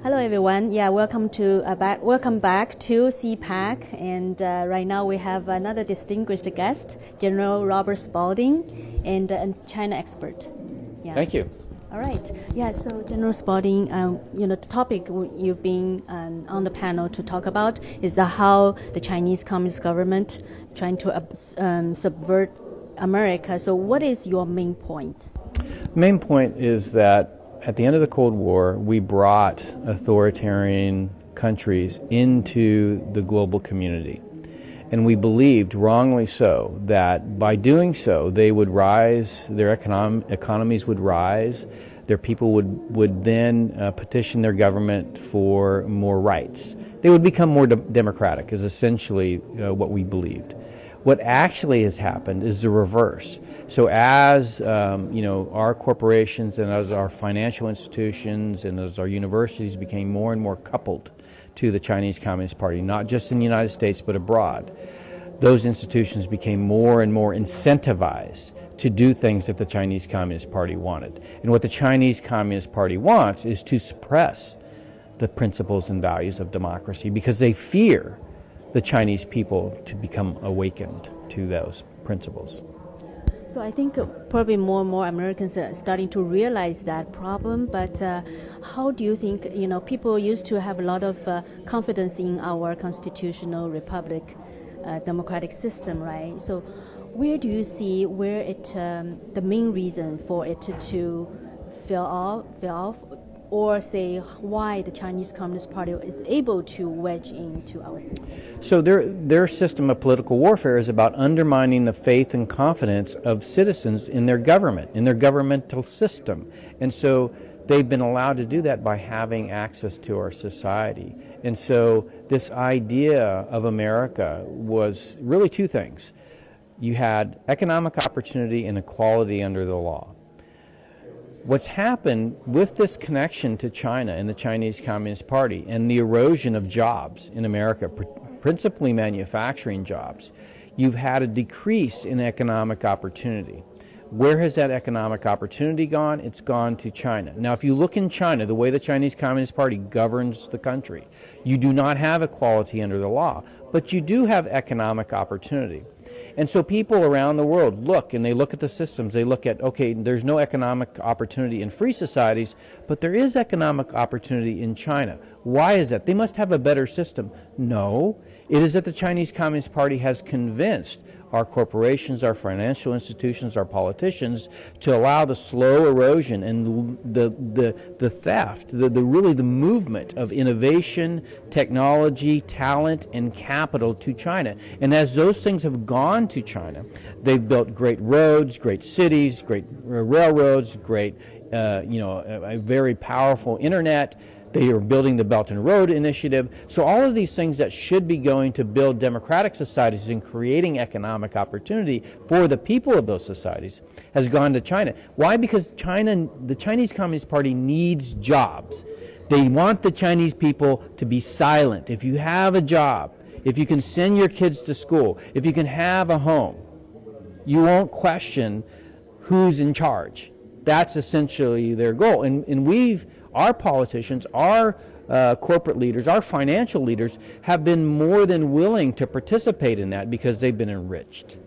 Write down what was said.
Hello everyone. Yeah, welcome back to CPAC. And right now we have another distinguished guest, General Robert Spalding, and a China expert. Yeah. Thank you. All right. Yeah. So General Spalding, the topic you've been on the panel to talk about is how the Chinese Communist government trying to subvert America. So what is your main point? Main point is that at the end of the Cold War, we brought authoritarian countries into the global community. And we believed, wrongly so, that by doing so, they would rise, their economies would rise, their people would then petition their government for more rights. They would become more democratic, is essentially what we believed. What actually has happened is the reverse. So as our corporations and as our financial institutions and as our universities became more and more coupled to the Chinese Communist Party, not just in the United States but abroad, those institutions became more and more incentivized to do things that the Chinese Communist Party wanted. And what the Chinese Communist Party wants is to suppress the principles and values of democracy because they fear the Chinese people to become awakened to those principles. So I think probably more and more Americans are starting to realize that problem, but how do you think, people used to have a lot of confidence in our constitutional republic, democratic system, right? So where do you see the main reason for it to fail off, or say why the Chinese Communist Party is able to wedge into our system? So their system of political warfare is about undermining the faith and confidence of citizens in their government, in their governmental system. And so they've been allowed to do that by having access to our society. And so this idea of America was really two things. You had economic opportunity and equality under the law. What's happened with this connection to China and the Chinese Communist Party and the erosion of jobs in America, principally manufacturing jobs, you've had a decrease in economic opportunity. Where has that economic opportunity gone? It's gone to China. Now, if you look in China, the way the Chinese Communist Party governs the country, you do not have equality under the law, but you do have economic opportunity. And so people around the world look at the systems. They look at, okay, there's no economic opportunity in free societies, but there is economic opportunity in China. Why is that? They must have a better system. No, it is that the Chinese Communist Party has convinced our corporations, our financial institutions, our politicians to allow the slow erosion and the theft, the movement of innovation, technology, talent, and capital to China. And as those things have gone to China, they've built great roads, great cities, great railroads, a very powerful internet. They are building the Belt and Road Initiative. So all of these things that should be going to build democratic societies and creating economic opportunity for the people of those societies has gone to China. Why? Because the Chinese Communist Party needs jobs. They want the Chinese people to be silent. If you have a job, if you can send your kids to school, if you can have a home, you won't question who's in charge. That's essentially their goal. And our politicians, our corporate leaders, our financial leaders have been more than willing to participate in that because they've been enriched.